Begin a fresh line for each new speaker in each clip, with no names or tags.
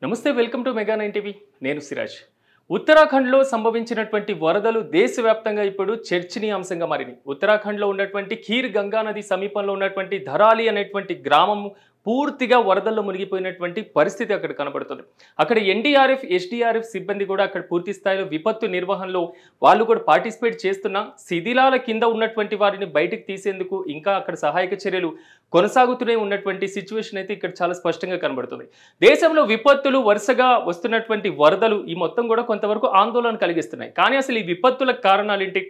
నమస్తే welcome to mega 9 TV నేను సిరాజ్ ఉత్తరాఖండ్లో సంభవించినటువంటి వరదలు దేశవ్యాప్తంగా ఇప్పుడు చర్చనీయాంశంగా మారినాయి ఉత్తరాఖండ్లో ఉన్నటువంటి ఖీర్ గంగా నది సమీపంలో ఉన్నటువంటి ధరాలి అనేటువంటి గ్రామం పూర్తిగా వరదల్లో మునిగిపోయినటువంటి పరిస్థితి అక్కడ కనబడుతుంది అక్కడ ఎన్డీఆర్ఎఫ్ ఎస్డీఆర్ఎఫ్ సిబ్బంది కూడా అక్కడ పూర్తి స్థాయిలో విపత్తు నిర్వహణలో వాళ్ళు కూడా పార్టిసిపేట్ చేస్తున్నా శిథిలాల కింద ఉన్నటువంటి వారిని బయటికి తీసేందుకు ఇంకా అక్కడ సహాయక చర్యలు కొనసాగుతూనే ఉన్నటువంటి సిచ్యువేషన్ అయితే ఇక్కడ చాలా స్పష్టంగా కనబడుతుంది దేశంలో విపత్తులు వరుసగా వస్తున్నటువంటి వరదలు ఈ మొత్తం కూడా కొంతవరకు ఆందోళన కలిగిస్తున్నాయి కానీ అసలు ఈ విపత్తులకు కారణాలు ఏంటి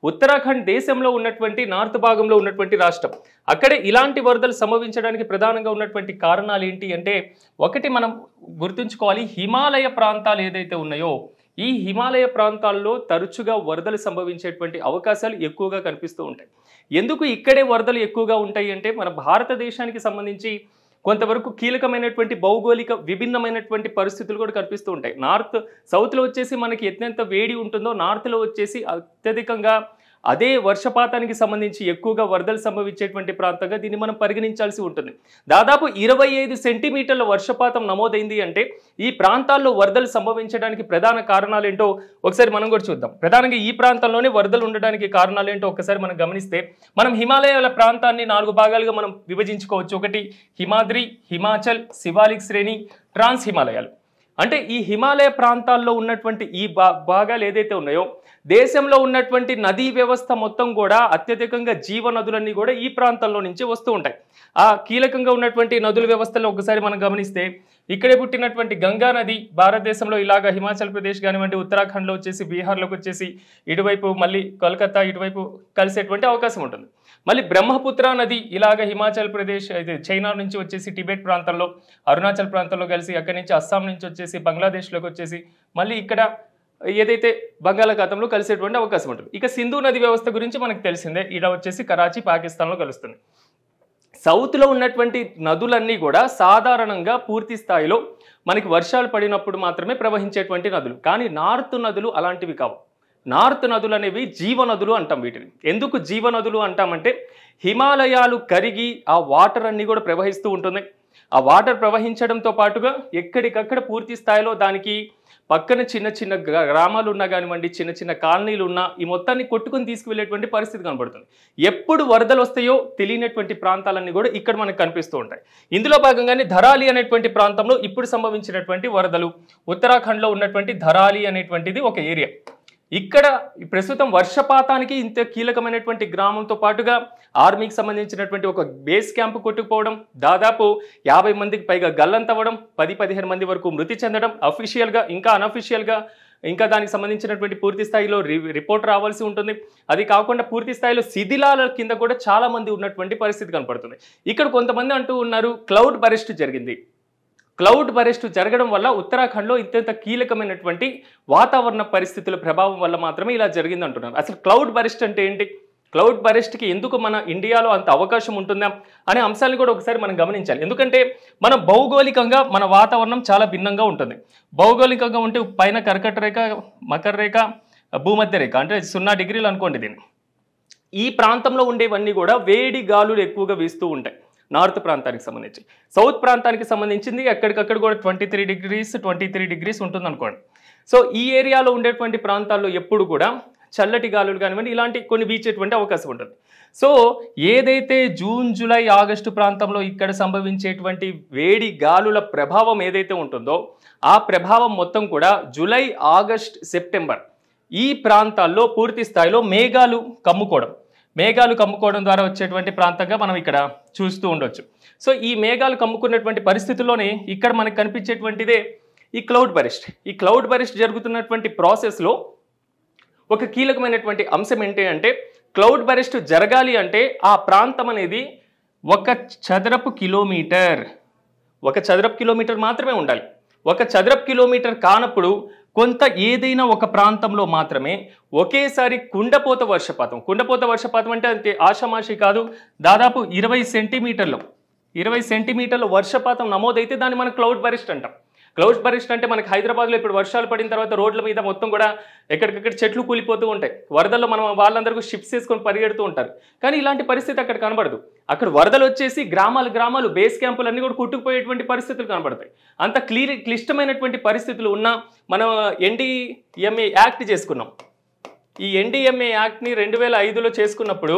ఉత్తరాఖండ్ దేశంలో ఉన్నటువంటి నార్త్ భాగంలో ఉన్నటువంటి రాష్ట్రం అక్కడే ఇలాంటి వరదలు సంభవించడానికి ప్రధానంగా ఉన్నటువంటి కారణాలు ఏంటి అంటే ఒకటి మనం గుర్తుంచుకోవాలి హిమాలయ ప్రాంతాలు ఏదైతే ఉన్నాయో ఈ హిమాలయ ప్రాంతాల్లో తరచుగా వరదలు సంభవించేటువంటి అవకాశాలు ఎక్కువగా కనిపిస్తూ ఉంటాయి ఎందుకు ఇక్కడే వరదలు ఎక్కువగా ఉంటాయి అంటే మన భారతదేశానికి సంబంధించి కొంతవరకు కీలకమైనటువంటి భౌగోళిక విభిన్నమైనటువంటి పరిస్థితులు కూడా కనిపిస్తూ ఉంటాయి సౌత్లో వచ్చేసి మనకి ఎంత వేడి ఉంటుందో నార్త్లో వచ్చేసి అత్యధికంగా అదే వర్షపాతానికి సంబంధించి ఎక్కువగా వరదలు సంభవించేటువంటి ప్రాంతంగా దీన్ని మనం పరిగణించాల్సి ఉంటుంది దాదాపు 25 సెంటీమీటర్ల వర్షపాతం నమోదైంది అంటే ఈ ప్రాంతాల్లో వరదలు సంభవించడానికి ప్రధాన కారణాలు ఏంటో ఒకసారి మనం కూడా చూద్దాం ప్రధానంగా ఈ ప్రాంతంలోనే వరదలు ఉండడానికి కారణాలు ఏంటో ఒకసారి మనం గమనిస్తే మనం హిమాలయాల ప్రాంతాన్ని 4 భాగాలుగా మనం విభజించుకోవచ్చు ఒకటి హిమాద్రి హిమాచల్ శివాలిక్ శ్రేణి ట్రాన్స్ హిమాలయాలు అంటే ఈ హిమాలయ ప్రాంతాల్లో ఉన్నటువంటి ఈ భాగాలు ఏదైతే ఉన్నాయో దేశంలో ఉన్నటువంటి నదీ వ్యవస్థ మొత్తం కూడా అత్యధికంగా జీవనదులన్నీ కూడా ఈ ప్రాంతంలో నుంచి వస్తూ ఉంటాయి ఆ కీలకంగా ఉన్నటువంటి నదుల వ్యవస్థలో ఒకసారి మనం గమనిస్తే ఇక్కడే పుట్టినటువంటి గంగా నది భారతదేశంలో ఇలాగా హిమాచల్ ప్రదేశ్ కానివ్వండి ఉత్తరాఖండ్లో వచ్చేసి బీహార్లోకి వచ్చేసి ఇటువైపు మళ్ళీ కోల్కతా ఇటువైపు కలిసేటువంటి అవకాశం ఉంటుంది మళ్ళీ బ్రహ్మపుత్ర నది ఇలాగ హిమాచల్ ప్రదేశ్ చైనా నుంచి వచ్చేసి టిబెట్ ప్రాంతంలో అరుణాచల్ ప్రాంతంలో కలిసి అక్కడి నుంచి అస్సాం నుంచి వచ్చేసి బంగ్లాదేశ్లోకి వచ్చేసి మళ్ళీ ఇక్కడ ఏదైతే బంగాళాఖాతంలో కలిసేటువంటి అవకాశం ఉంటుంది ఇక సింధు నది వ్యవస్థ గురించి మనకు తెలిసిందే ఇక్కడ వచ్చేసి కరాచీ పాకిస్తాన్లో కలుస్తుంది సౌత్లో ఉన్నటువంటి నదులన్నీ కూడా సాధారణంగా పూర్తి స్థాయిలో మనకి వర్షాలు పడినప్పుడు మాత్రమే ప్రవహించేటువంటి నదులు కానీ నార్త్ నదులు అలాంటివి కావు నార్త్ నదులు అనేవి జీవనదులు అంటాం వీటిని ఎందుకు జీవనదులు అంటామంటే హిమాలయాలు కరిగి ఆ వాటర్ అన్నీ కూడా ప్రవహిస్తూ ఉంటుంది ఆ వాటర్ ప్రవహించడంతో పాటుగా ఎక్కడికక్కడ పూర్తి స్థాయిలో దానికి పక్కన చిన్న చిన్న గ్రామాలు ఉన్నా కానివ్వండి చిన్న చిన్న కాలనీలు ఉన్నా ఈ మొత్తాన్ని కొట్టుకుని తీసుకువెళ్ళేటువంటి పరిస్థితి కనబడుతుంది ఎప్పుడు వరదలు వస్తాయో తెలియనటువంటి ప్రాంతాలన్నీ కూడా ఇక్కడ మనకు కనిపిస్తూ ఉంటాయి ఇందులో భాగంగానే ధరాలి అనేటువంటి ప్రాంతంలో ఇప్పుడు సంభవించినటువంటి వరదలు ఉత్తరాఖండ్లో ఉన్నటువంటి ధరాలి అనేటువంటిది ఒక ఏరియా ఇక్కడ ప్రస్తుతం వర్షపాతానికి ఇంత కీలకమైనటువంటి గ్రామంతో పాటుగా ఆర్మీకి సంబంధించినటువంటి ఒక బేస్ క్యాంప్ కొట్టుకుపోవడం దాదాపు 50 మందికి పైగా గల్లంతవ్వడం 10-15 మంది వరకు మృతి చెందడం అఫీషియల్గా ఇంకా అనఫీషియల్గా ఇంకా దానికి సంబంధించినటువంటి పూర్తి స్థాయిలో రిపోర్ట్ రావాల్సి ఉంటుంది అది కాకుండా పూర్తి స్థాయిలో శిథిలాల కింద కూడా చాలా మంది ఉన్నటువంటి పరిస్థితి కనపడుతుంది ఇక్కడ కొంతమంది అంటూ ఉన్నారు క్లౌడ్ బరెస్ట్ జరిగింది క్లౌడ్ బరెస్ట్ జరగడం వల్ల ఉత్తరాఖండ్లో ఇంత కీలకమైనటువంటి వాతావరణ పరిస్థితుల ప్రభావం వల్ల మాత్రమే ఇలా జరిగింది అంటున్నారు అసలు క్లౌడ్ బరెస్ట్ అంటే ఏంటి క్లౌడ్ బరెస్ట్కి ఎందుకు మన ఇండియాలో అంత అవకాశం ఉంటుందా అనే అంశాలను కూడా ఒకసారి మనం గమనించాలి ఎందుకంటే మన భౌగోళికంగా మన వాతావరణం చాలా భిన్నంగా ఉంటుంది భౌగోళికంగా ఉంటే పైన కర్కట రేఖ మకర రేఖ భూమధ్య రేఖ అంటే 0 డిగ్రీలు అనుకోండి దీన్ని ఈ ప్రాంతంలో ఉండేవన్నీ కూడా వేడి గాలులు ఎక్కువగా వీస్తూ ఉంటాయి నార్త్ ప్రాంతానికి సంబంధించి సౌత్ ప్రాంతానికి సంబంధించింది ఎక్కడికక్కడ కూడా 23 డిగ్రీస్ ఉంటుంది అనుకోండి సో ఈ ఏరియాలో ఉండేటువంటి ప్రాంతాల్లో ఎప్పుడు కూడా చల్లటి గాలులు కానివ్వండి ఇలాంటి కొన్ని వీచేటువంటి అవకాశం ఉంటుంది సో ఏదైతే జూన్ జూలై ఆగస్టు ప్రాంతంలో ఇక్కడ సంభవించేటువంటి వేడి గాలుల ప్రభావం ఏదైతే ఉంటుందో ఆ ప్రభావం మొత్తం కూడా జూలై ఆగస్ట్ సెప్టెంబర్ ఈ ప్రాంతాల్లో పూర్తి స్థాయిలో మేఘాలు కమ్ముకోవడం ద్వారా వచ్చేటువంటి ప్రాంతంగా మనం ఇక్కడ చూస్తూ ఉండొచ్చు సో ఈ మేఘాలు కమ్ముకున్నటువంటి పరిస్థితుల్లోనే ఇక్కడ మనకు కనిపించేటువంటిదే ఈ క్లౌడ్ బరెస్ట్ జరుగుతున్నటువంటి ప్రాసెస్లో ఒక కీలకమైనటువంటి అంశం ఏంటి అంటే క్లౌడ్ బరెస్ట్ జరగాలి అంటే ఆ ప్రాంతం అనేది 1 చదరపు కిలోమీటర్ మాత్రమే ఉండాలి 1 చదరపు కిలోమీటర్ కానప్పుడు కొంత ఏదైనా ఒక ప్రాంతంలో మాత్రమే ఒకేసారి కుండపోత వర్షపాతం అంటే అంతే ఆషామాషి కాదు దాదాపు 20 సెంటీమీటర్ల వర్షపాతం నమోదైతే దాన్ని మనం క్లౌడ్ బరెస్ట్ అంటాం క్లౌడ్ బరిస్ట్ అంటే మనకి హైదరాబాద్లో ఇప్పుడు వర్షాలు పడిన తర్వాత రోడ్ల మీద మొత్తం కూడా ఎక్కడికక్కడ చెట్లు కూలిపోతూ ఉంటాయి. వరదల్లో మనం వాళ్ళందరూ షిప్స్ వేసుకొని పరిగెడుతూ ఉంటారు. కానీ ఇలాంటి పరిస్థితి అక్కడ కనబడదు. అక్కడ వరదలు వచ్చేసి గ్రామాలు బేస్ క్యాంపులు అన్నీ కూడా కొట్టుకుపోయేటువంటి పరిస్థితులు కనబడతాయి. అంత క్లిష్టమైనటువంటి పరిస్థితులు ఉన్న మనం NDMA యాక్ట్ చేసుకున్నాం. ఈ NDMA యాక్ట్ని 2005లో చేసుకున్నప్పుడు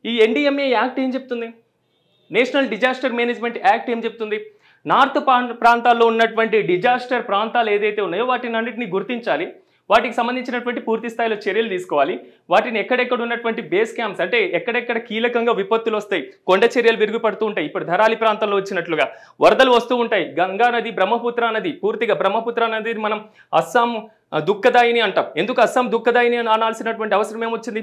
ఈ NDMA యాక్ట్ ఏం చెప్తుంది? నేషనల్ డిజాస్టర్ మేనేజ్మెంట్ యాక్ట్ ఏం చెప్తుంది? నార్త్ ప్రాంతాల్లో ఉన్నటువంటి డిజాస్టర్ ప్రాంతాలు ఏదైతే ఉన్నాయో వాటిని అన్నింటినీ గుర్తించాలి, వాటికి సంబంధించినటువంటి పూర్తి స్థాయిలో చర్యలు తీసుకోవాలి, వాటిని ఎక్కడెక్కడ ఉన్నటువంటి బేస్ క్యాంప్స్ అంటే ఎక్కడెక్కడ కీలకంగా విపత్తులు వస్తాయి, కొండ చర్యలు విరుగుపడుతూ ఉంటాయి, ఇప్పుడు ధరాలి ప్రాంతంలో వచ్చినట్లుగా వరదలు వస్తూ ఉంటాయి, గంగా నది, బ్రహ్మపుత్ర నది, పూర్తిగా బ్రహ్మపుత్ర నది మనం అస్సాం దుఃఖదాయిని అంటాం. ఎందుకు అస్సాం దుఃఖదాయిని అని అనాల్సినటువంటి అవసరం ఏమొచ్చింది?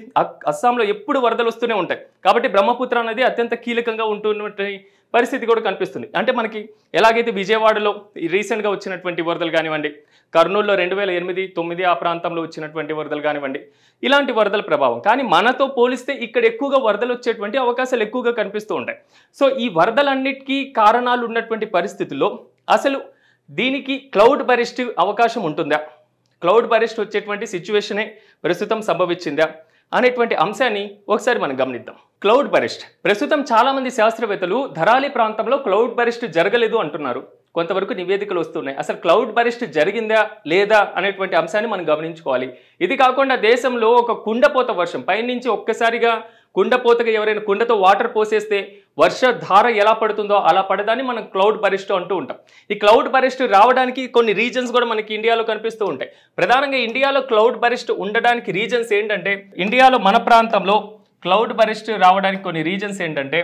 అస్సాంలో ఎప్పుడు వరదలు వస్తూనే ఉంటాయి కాబట్టి బ్రహ్మపుత్ర నది అత్యంత కీలకంగా ఉంటున్నటువంటి పరిస్థితి కూడా కనిపిస్తుంది. అంటే మనకి ఎలాగైతే విజయవాడలో రీసెంట్గా వచ్చినటువంటి వరదలు కానివ్వండి, కర్నూలులో 2008, 2009 ఆ ప్రాంతంలో వచ్చినటువంటి వరదలు కానివ్వండి, ఇలాంటి వరదల ప్రభావం. కానీ మనతో పోలిస్తే ఇక్కడ ఎక్కువగా వరదలు వచ్చేటువంటి అవకాశాలు ఎక్కువగా కనిపిస్తూ ఉంటాయి. సో ఈ వరదలన్నిటికీ కారణాలు ఉన్నటువంటి పరిస్థితుల్లో అసలు దీనికి క్లౌడ్ బరిస్ట్ అవకాశం ఉంటుందా, క్లౌడ్ బరిస్ట్ వచ్చేటువంటి సిచ్యువేషనే ప్రస్తుతం సంభవించిందా అనేటువంటి అంశాన్ని ఒకసారి మనం గమనిద్దాం. క్లౌడ్ బరిస్ట్ ప్రస్తుతం చాలామంది శాస్త్రవేత్తలు ధరాలి ప్రాంతంలో క్లౌడ్ బరిస్ట్ జరగలేదు అంటున్నారు. కొంతవరకు నివేదికలు వస్తున్నాయి. అసలు క్లౌడ్ బరిస్ట్ జరిగిందా లేదా అనేటువంటి అంశాన్ని మనం గమనించుకోవాలి. ఇది కాకుండా దేశంలో ఒక కుండపోత వర్షం పైనుంచి ఒక్కసారిగా కుండపోతగా ఎవరైనా కుండతో వాటర్ పోసేస్తే వర్షధార ఎలా పడుతుందో అలా పడదాన్ని మనం క్లౌడ్ బరిస్ట్ అంటూ ఉంటాం. ఈ క్లౌడ్ బరిస్ట్ రావడానికి కొన్ని రీజన్స్ కూడా మనకి ఇండియాలో కనిపిస్తూ ఉంటాయి. ప్రధానంగా ఇండియాలో క్లౌడ్ బరిస్ట్ ఉండడానికి రీజన్స్ ఏంటంటే, ఇండియాలో మన ప్రాంతంలో క్లౌడ్ బరిస్ట్ రావడానికి కొన్ని రీజన్స్ ఏంటంటే,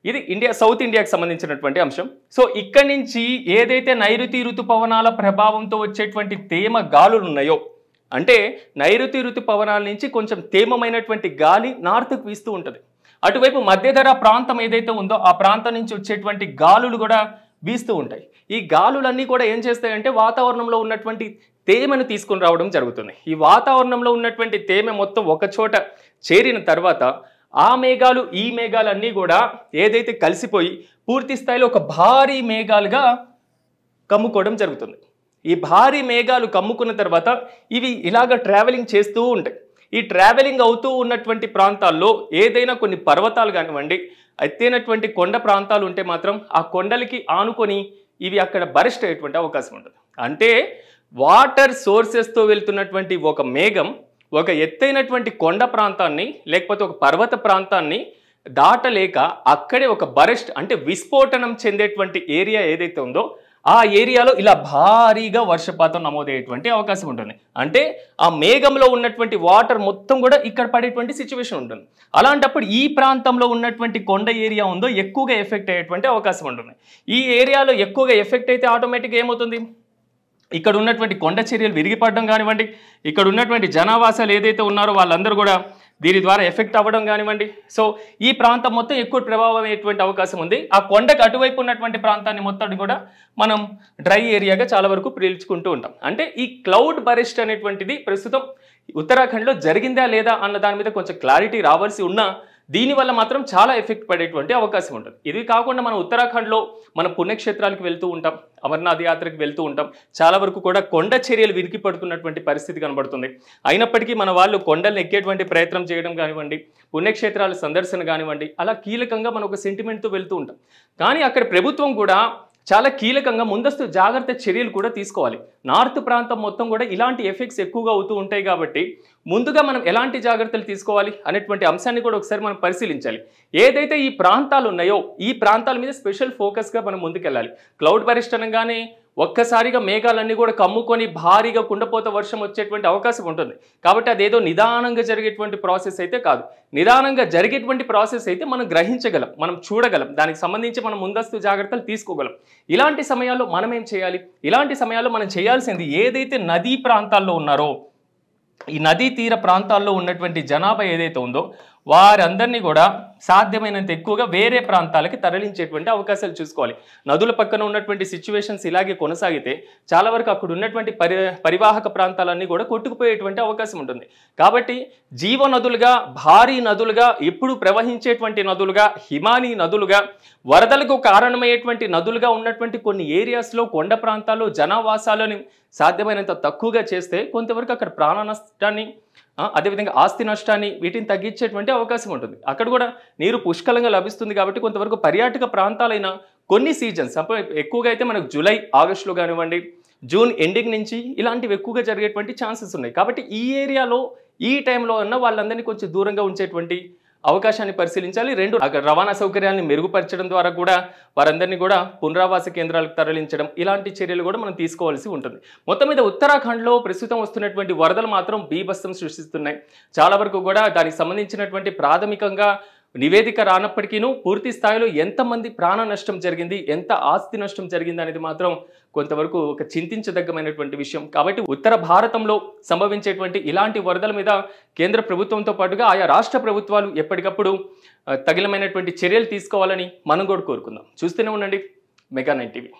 ఇది సౌత్ ఇండియాకి సంబంధించినటువంటి అంశం. సో ఇక్కడి నుంచి ఏదైతే నైరుతి ఋతుపవనాల ప్రభావంతో వచ్చేటువంటి తేమ గాలులు ఉన్నాయో, అంటే నైరుతి ఋతుపవనాల నుంచి కొంచెం తేమమైనటువంటి గాలి నార్త్కు వీస్తూ ఉంటుంది. అటువైపు మధ్యధరా ప్రాంతం ఏదైతే ఉందో ఆ ప్రాంతం నుంచి వచ్చేటువంటి గాలులు కూడా వీస్తూ ఉంటాయి. ఈ గాలులన్నీ కూడా ఏం చేస్తాయంటే వాతావరణంలో ఉన్నటువంటి తేమను తీసుకుని రావడం జరుగుతుంది. ఈ వాతావరణంలో ఉన్నటువంటి తేమ మొత్తం ఒక చోట చేరిన తర్వాత ఆ మేఘాలు ఈ మేఘాలన్నీ కూడా ఏదైతే కలిసిపోయి పూర్తి స్థాయిలో ఒక భారీ మేఘాలుగా కమ్ముకోవడం జరుగుతుంది. ఈ భారీ మేఘాలు కమ్ముకున్న తర్వాత ఇవి ఇలాగ ట్రావెలింగ్ చేస్తూ ఉంటాయి. ఈ ట్రావెలింగ్ అవుతూ ఉన్నటువంటి ప్రాంతాల్లో ఏదైనా కొన్ని పర్వతాలు కానివ్వండి, ఎత్తైనటువంటి కొండ ప్రాంతాలు ఉంటే మాత్రం ఆ కొండలకి ఆనుకొని ఇవి అక్కడ బరిస్ట్ అయ్యేటువంటి అవకాశం ఉంటుంది. అంటే వాటర్ సోర్సెస్తో వెళ్తున్నటువంటి ఒక మేఘం ఒక ఎత్తైనటువంటి కొండ ప్రాంతాన్ని లేకపోతే ఒక పర్వత ప్రాంతాన్ని దాటలేక అక్కడే ఒక బరిస్ట్ అంటే విస్ఫోటనం చెందేటువంటి ఏరియా ఏదైతే ఉందో ఆ ఏరియాలో ఇలా భారీగా వర్షపాతం నమోదయ్యేటువంటి అవకాశం ఉంటుంది. అంటే ఆ మేఘంలో ఉన్నటువంటి వాటర్ మొత్తం కూడా ఇక్కడ పడేటువంటి సిచ్యువేషన్ ఉంటుంది. అలాంటప్పుడు ఈ ప్రాంతంలో ఉన్నటువంటి కొండ ఏరియా ఉందో ఎక్కువగా ఎఫెక్ట్ అయ్యేటువంటి అవకాశం ఉంటుంది. ఈ ఏరియాలో ఎక్కువగా ఎఫెక్ట్ అయితే ఆటోమేటిక్గా ఏమవుతుంది, ఇక్కడ ఉన్నటువంటి కొండ చర్యలు విరిగిపడడం కానివ్వండి, ఇక్కడ ఉన్నటువంటి జనావాసాలు ఏదైతే ఉన్నారో వాళ్ళందరూ కూడా దీని ద్వారా ఎఫెక్ట్ అవ్వడం కానివ్వండి. సో ఈ ప్రాంతం మొత్తం ఎక్కువ ప్రభావం అయ్యేటువంటి అవకాశం ఉంది. ఆ కొండకు అటువైపు ఉన్నటువంటి ప్రాంతాన్ని మొత్తం కూడా మనం డ్రై ఏరియాగా చాలా వరకు పీల్చుకుంటూ ఉంటాం. అంటే ఈ క్లౌడ్ బరిస్ట్ అనేటువంటిది ప్రస్తుతం ఉత్తరాఖండ్లో జరిగిందా లేదా అన్న దాని మీద కొంచెం క్లారిటీ రావాల్సి ఉన్నా దీనివల్ల మాత్రం చాలా ఎఫెక్ట్ పడేటువంటి అవకాశం ఉంటుంది. ఇది కాకుండా మనం ఉత్తరాఖండ్లో మన పుణ్యక్షేత్రాలకు వెళ్తూ ఉంటాం, అమర్నాథ్ యాత్రకు వెళ్తూ ఉంటాం. చాలా వరకు కూడా కొండ చర్యలు విరికి పడుతున్నటువంటి పరిస్థితి కనబడుతుంది. అయినప్పటికీ మన వాళ్ళు కొండలను ఎక్కేటువంటి ప్రయత్నం చేయడం కానివ్వండి, పుణ్యక్షేత్రాల సందర్శన కానివ్వండి, అలా కీలకంగా మనం ఒక సెంటిమెంట్తో వెళ్తూ ఉంటాం. కానీ అక్కడ ప్రభుత్వం కూడా చాలా కీలకంగా ముందస్తు జాగ్రత్త చర్యలు కూడా తీసుకోవాలి. నార్త్ ప్రాంతం మొత్తం కూడా ఇలాంటి ఎఫెక్ట్స్ ఎక్కువగా అవుతూ ఉంటాయి కాబట్టి ముందుగా మనం ఎలాంటి జాగ్రత్తలు తీసుకోవాలి అనేటువంటి అంశాన్ని కూడా ఒకసారి మనం పరిశీలించాలి. ఏదైతే ఈ ప్రాంతాలు ఉన్నాయో ఈ ప్రాంతాల మీద స్పెషల్ ఫోకస్గా మనం ముందుకెళ్ళాలి. క్లౌడ్ బరిస్ట్ అనగానే ఒక్కసారిగా మేఘాలన్నీ కూడా కమ్ముకొని భారీగా కుండపోత వర్షం వచ్చేటువంటి అవకాశం ఉంటుంది. కాబట్టి అదేదో నిదానంగా జరిగేటువంటి ప్రాసెస్ అయితే కాదు. నిదానంగా జరిగేటువంటి ప్రాసెస్ అయితే మనం గ్రహించగలం, మనం చూడగలం, దానికి సంబంధించి మనం ముందస్తు జాగ్రత్తలు తీసుకోగలం. ఇలాంటి సమయాల్లో మనం ఏం చేయాలి? ఇలాంటి సమయాల్లో మనం చేయాల్సింది ఏదైతే నదీ ప్రాంతాల్లో ఉన్నారో ఈ నదీ తీర ప్రాంతాల్లో ఉన్నటువంటి జనాభా ఏదైతే ఉందో వారందరినీ కూడా సాధ్యమైనంత ఎక్కువగా వేరే ప్రాంతాలకి తరలించేటువంటి అవకాశాలు చూసుకోవాలి. నదుల పక్కన ఉన్నటువంటి సిచ్యువేషన్స్ ఇలాగే కొనసాగితే చాలా వరకు అక్కడ ఉన్నటువంటి పరివాహక ప్రాంతాలన్నీ కూడా కొట్టుకుపోయేటువంటి అవకాశం ఉంటుంది. కాబట్టి జీవనదులుగా, భారీ నదులుగా, ఎప్పుడు ప్రవహించేటువంటి నదులుగా, హిమానీ నదులుగా, వరదలకు కారణమయ్యేటువంటి నదులుగా ఉన్నటువంటి కొన్ని ఏరియాస్లో, కొండ ప్రాంతాల్లో జనావాసాలను సాధ్యమైనంత తక్కువగా చేస్తే కొంతవరకు అక్కడ ప్రాణ నష్టాన్ని, అదేవిధంగా ఆస్తి నష్టాన్ని, వీటిని తగ్గించేటువంటి అవకాశం ఉంటుంది. అక్కడ కూడా నీరు పుష్కలంగా లభిస్తుంది కాబట్టి కొంతవరకు పర్యాటక ప్రాంతాలైన కొన్ని సీజన్స్ ఎక్కువగా అయితే మనకు జూలై, ఆగస్టులో కానివ్వండి, జూన్ ఎండింగ్ నుంచి ఇలాంటివి ఎక్కువగా జరిగేటువంటి ఛాన్సెస్ ఉన్నాయి. కాబట్టి ఈ ఏరియాలో ఈ టైంలో ఉన్న వాళ్ళందరినీ కొంచెం దూరంగా ఉంచేటువంటి అవకాశాన్ని పరిశీలించాలి. రెండు, అక్కడ రవాణా సౌకర్యాలను మెరుగుపరచడం ద్వారా కూడా వారందరినీ కూడా పునరావాస కేంద్రాలకు తరలించడం, ఇలాంటి చర్యలు కూడా మనం తీసుకోవాల్సి ఉంటుంది. మొత్తం మీద ఉత్తరాఖండ్లో ప్రస్తుతం వస్తున్నటువంటి వరదలు మాత్రం బీభత్సం సృష్టిస్తున్నాయి. చాలా వరకు కూడా దానికి సంబంధించినటువంటి ప్రాథమికంగా నివేదిక రానప్పటికీను పూర్తి స్థాయిలో ఎంతమంది ప్రాణ నష్టం జరిగింది, ఎంత ఆస్తి నష్టం జరిగింది అనేది మాత్రం కొంతవరకు ఒక చింతించదగ్గమైనటువంటి విషయం. కాబట్టి ఉత్తర భారతంలో సంభవించేటువంటి ఇలాంటి వరదల మీద కేంద్ర ప్రభుత్వంతో పాటుగా ఆయా రాష్ట్ర ప్రభుత్వాలు ఎప్పటికప్పుడు తగినమైనటువంటి చర్యలు తీసుకోవాలని మనం కూడా కోరుకుందాం. చూస్తూనే ఉండండి మెగా 9 టీవీ.